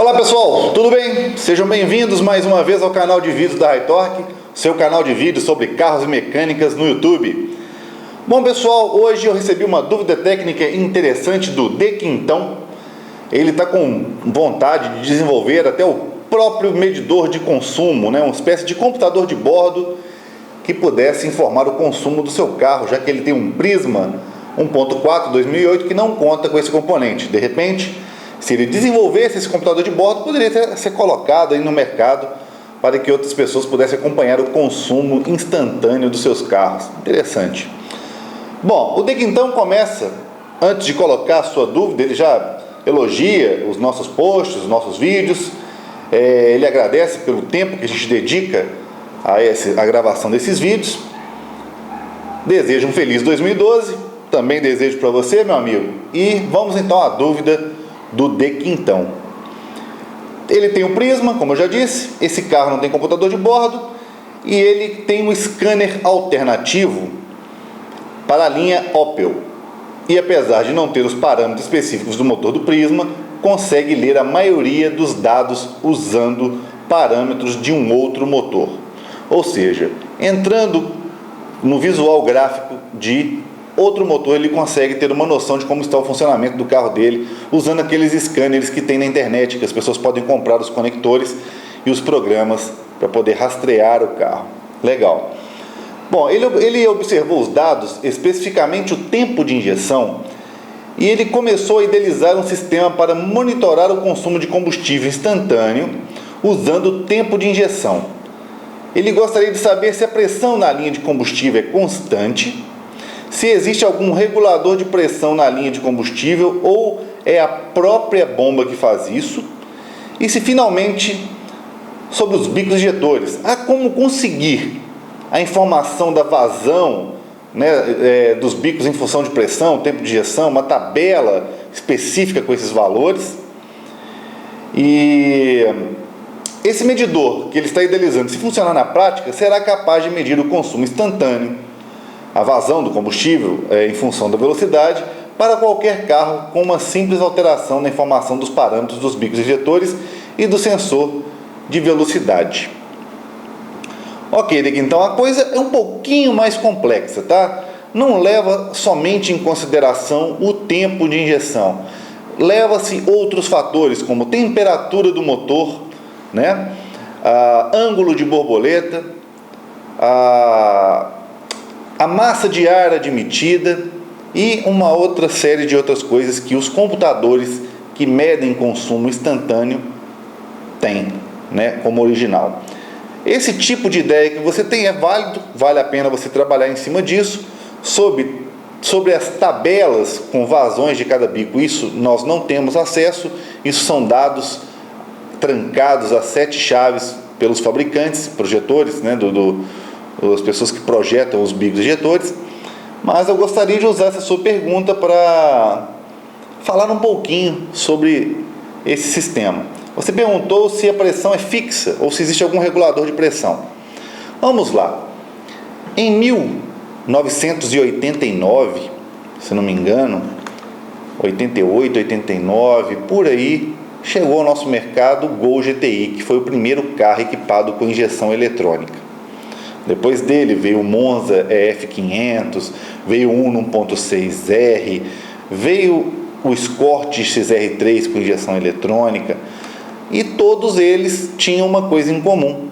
Olá pessoal, tudo bem? Sejam bem-vindos mais uma vez ao canal de vídeos da Hi-Torque, seu canal de vídeos sobre carros e mecânicas no YouTube. Bom pessoal, hoje eu recebi uma dúvida técnica interessante do De Quintão. Ele está com vontade de desenvolver até o próprio medidor de consumo, uma espécie de computador de bordo que pudesse informar o consumo do seu carro, já que ele tem um Prisma 1.4 2008 que não conta com esse componente. De repente, se ele desenvolvesse esse computador de bordo, poderia ser colocado aí no mercado para que outras pessoas pudessem acompanhar o consumo instantâneo dos seus carros. Interessante. Bom, o De Quintão começa, antes de colocar a sua dúvida, ele já elogia os nossos posts, os nossos vídeos. Ele agradece pelo tempo que a gente dedica a gravação desses vídeos. Desejo um feliz 2012. Também desejo para você, meu amigo. E vamos então à dúvida do De Quintão. Ele tem o Prisma, como eu já disse. Esse carro não tem computador de bordo e ele tem um scanner alternativo para a linha Opel. E apesar de não ter os parâmetros específicos do motor do Prisma, consegue ler a maioria dos dados usando parâmetros de um outro motor. Ou seja, entrando no visual gráfico de outro motor, ele consegue ter uma noção de como está o funcionamento do carro dele, usando aqueles scanners que tem na internet, que as pessoas podem comprar os conectores e os programas para poder rastrear o carro. Legal. Bom, ele observou os dados, especificamente o tempo de injeção, e ele começou a idealizar um sistema para monitorar o consumo de combustível instantâneo usando o tempo de injeção. Ele gostaria de saber se a pressão na linha de combustível é constante, se existe algum regulador de pressão na linha de combustível ou é a própria bomba que faz isso, e se finalmente sobre os bicos injetores, como conseguir a informação da vazão dos bicos em função de pressão, tempo de injeção, uma tabela específica com esses valores. E esse medidor que ele está idealizando, se funcionar na prática, será capaz de medir o consumo instantâneo, a vazão do combustível em função da velocidade, para qualquer carro com uma simples alteração na informação dos parâmetros dos bicos injetores e do sensor de velocidade. Ok, então a coisa é um pouquinho mais complexa, tá? Não leva somente em consideração o tempo de injeção. Leva-se outros fatores, como temperatura do motor, ângulo de borboleta, a massa de ar admitida e uma outra série de outras coisas que os computadores que medem consumo instantâneo têm, como original. Esse tipo de ideia que você tem é válido, vale a pena você trabalhar em cima disso, sobre as tabelas com vazões de cada bico. Isso nós não temos acesso, isso são dados trancados a 7 chaves pelos fabricantes, projetores, das pessoas que projetam os bicos injetores. Mas eu gostaria de usar essa sua pergunta para falar um pouquinho sobre esse sistema. Você perguntou se a pressão é fixa ou se existe algum regulador de pressão. Vamos lá. Em 1989, se não me engano, 88, 89, por aí, chegou ao nosso mercado o Gol GTI, que foi o primeiro carro equipado com injeção eletrônica. Depois dele veio o Monza EF500, veio o Uno 1.6R, veio o Escort XR3 com injeção eletrônica, e todos eles tinham uma coisa em comum: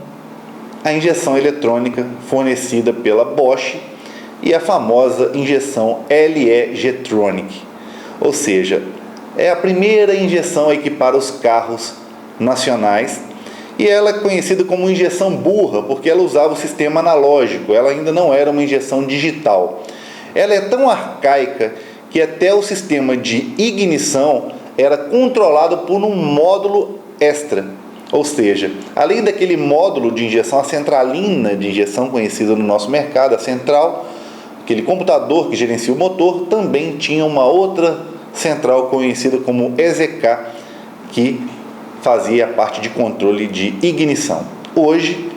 a injeção eletrônica fornecida pela Bosch e a famosa injeção LE Getronic, ou seja, é a primeira injeção a equipar os carros nacionais, e ela é conhecida como injeção burra porque ela usava o sistema analógico, ela ainda não era uma injeção digital. Ela é tão arcaica que até o sistema de ignição era controlado por um módulo extra, ou seja, além daquele módulo de injeção, a centralina de injeção conhecida no nosso mercado, a central, aquele computador que gerencia o motor, também tinha uma outra central conhecida como EZK, que fazia a parte de controle de ignição. Hoje,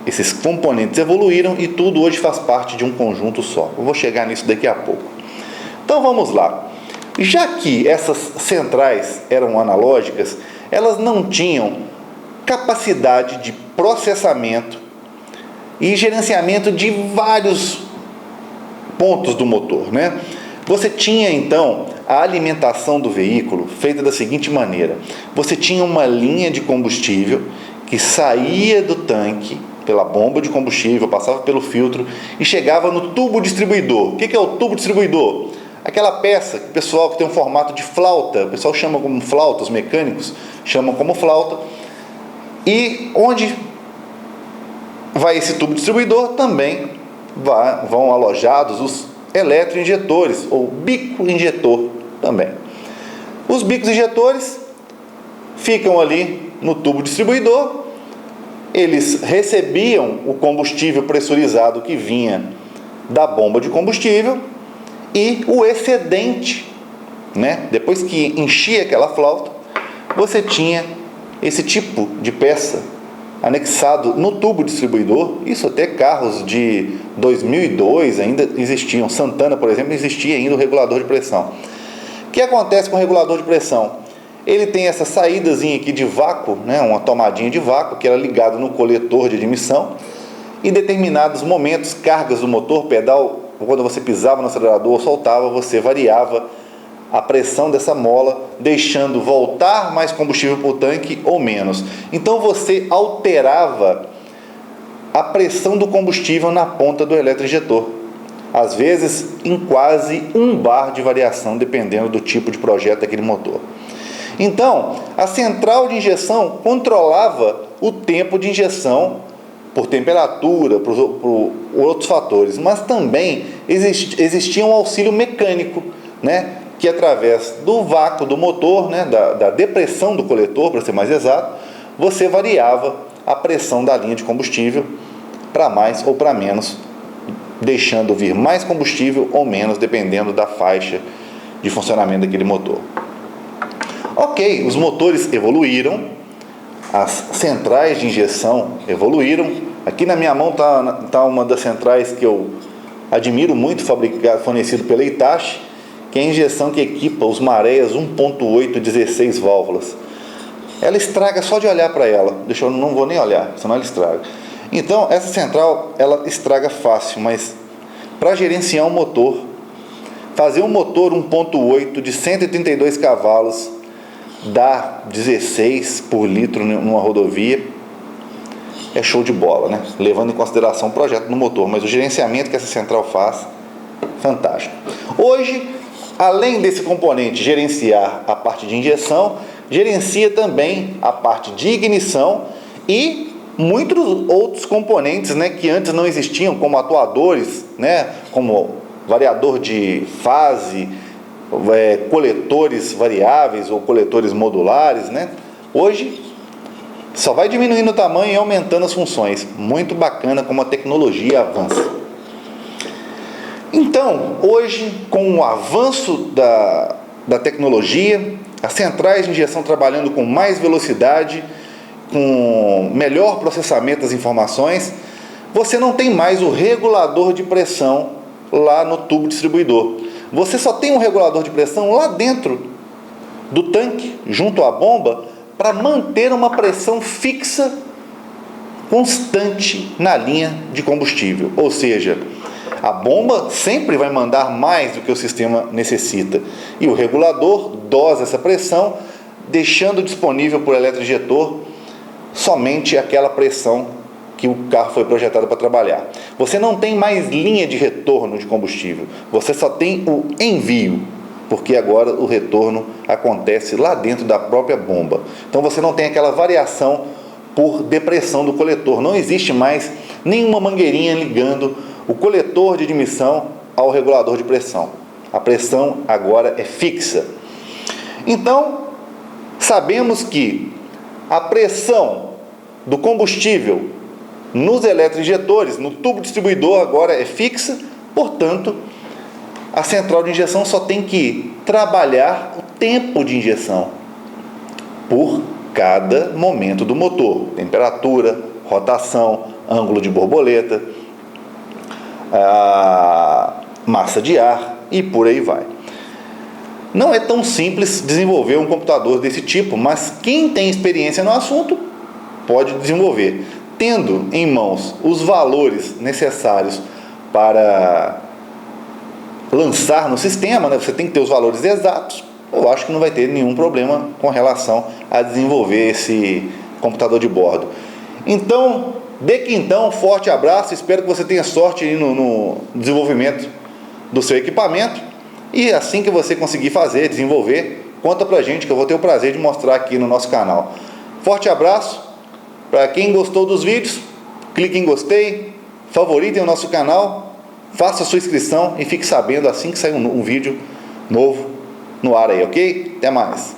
esses componentes evoluíram e tudo hoje faz parte de um conjunto só. Eu vou chegar nisso daqui a pouco. Então vamos lá. Já que essas centrais eram analógicas, elas não tinham capacidade de processamento e gerenciamento de vários pontos do motor, né? Você tinha então a alimentação do veículo feita da seguinte maneira: você tinha uma linha de combustível que saía do tanque pela bomba de combustível, passava pelo filtro e chegava no tubo distribuidor. O que é o tubo distribuidor? Aquela peça que o pessoal que tem um formato de flauta, o pessoal chama como flauta, os mecânicos chamam como flauta, e onde vai esse tubo distribuidor também vão alojados os eletroinjetores, ou bico injetor também. Os bicos injetores ficam ali no tubo distribuidor, eles recebiam o combustível pressurizado que vinha da bomba de combustível e o excedente, né? Depois que enchia aquela flauta, você tinha esse tipo de peça anexado no tubo distribuidor. Isso até carros de 2002 ainda existiam. Santana, por exemplo, existia ainda o regulador de pressão. O que acontece com o regulador de pressão? Ele tem essa saídazinha aqui de vácuo, né, uma tomadinha de vácuo que era ligado no coletor de admissão. Em determinados momentos, cargas do motor, pedal, quando você pisava no acelerador ou soltava, você variava a pressão dessa mola, deixando voltar mais combustível para o tanque ou menos. Então você alterava a pressão do combustível na ponta do eletroinjetor, às vezes em quase 1 bar de variação, dependendo do tipo de projeto daquele motor. Então, a central de injeção controlava o tempo de injeção por temperatura, por outros fatores, mas também existia um auxílio mecânico, né, que através do vácuo do motor, né, da depressão do coletor, para ser mais exato, você variava a pressão da linha de combustível para mais ou para menos, deixando vir mais combustível ou menos, dependendo da faixa de funcionamento daquele motor. Ok, os motores evoluíram, as centrais de injeção evoluíram. Aqui na minha mão está uma das centrais que eu admiro muito, fornecido pela Hitachi, que é a injeção que equipa os Maréias 1.8 16 válvulas. Ela estraga só de olhar para ela. Eu não vou nem olhar, senão ela estraga. Então, essa central, ela estraga fácil, mas para gerenciar um motor, fazer um motor 1.8 de 132 cavalos, dá 16 por litro numa rodovia, é show de bola, né? Levando em consideração o projeto do motor, mas o gerenciamento que essa central faz, fantástico. Hoje, além desse componente gerenciar a parte de injeção, gerencia também a parte de ignição e muitos outros componentes, né, que antes não existiam, como atuadores, né, como variador de fase, coletores variáveis ou coletores modulares, né? Hoje só vai diminuindo o tamanho e aumentando as funções. Muito bacana como a tecnologia avança. Então, hoje, com o avanço da tecnologia, as centrais de injeção trabalhando com mais velocidade, com melhor processamento das informações, você não tem mais o regulador de pressão lá no tubo distribuidor. Você só tem um regulador de pressão lá dentro do tanque, junto à bomba, para manter uma pressão fixa, constante na linha de combustível. Ou seja, a bomba sempre vai mandar mais do que o sistema necessita. E o regulador dosa essa pressão, deixando disponível para o eletroinjetor somente aquela pressão que o carro foi projetado para trabalhar. Você não tem mais linha de retorno de combustível, você só tem o envio, porque agora o retorno acontece lá dentro da própria bomba. Então você não tem aquela variação por depressão do coletor, não existe mais nenhuma mangueirinha ligando o coletor de admissão ao regulador de pressão. A pressão agora é fixa. Então, sabemos que a pressão do combustível nos eletroinjetores, no tubo distribuidor, agora é fixa, portanto, a central de injeção só tem que trabalhar o tempo de injeção por cada momento do motor, temperatura, rotação, ângulo de borboleta, massa de ar e por aí vai. Não é tão simples desenvolver um computador desse tipo, mas quem tem experiência no assunto pode desenvolver. Tendo em mãos os valores necessários para lançar no sistema, né? Você tem que ter os valores exatos. Eu acho que não vai ter nenhum problema com relação a desenvolver esse computador de bordo. Então, forte abraço, espero que você tenha sorte no desenvolvimento do seu equipamento, e assim que você conseguir desenvolver, conta pra gente que eu vou ter o prazer de mostrar aqui no nosso canal. Forte abraço, para quem gostou dos vídeos, clique em gostei, favoritem o nosso canal, faça a sua inscrição e fique sabendo assim que sair um vídeo novo no ar aí, ok? Até mais!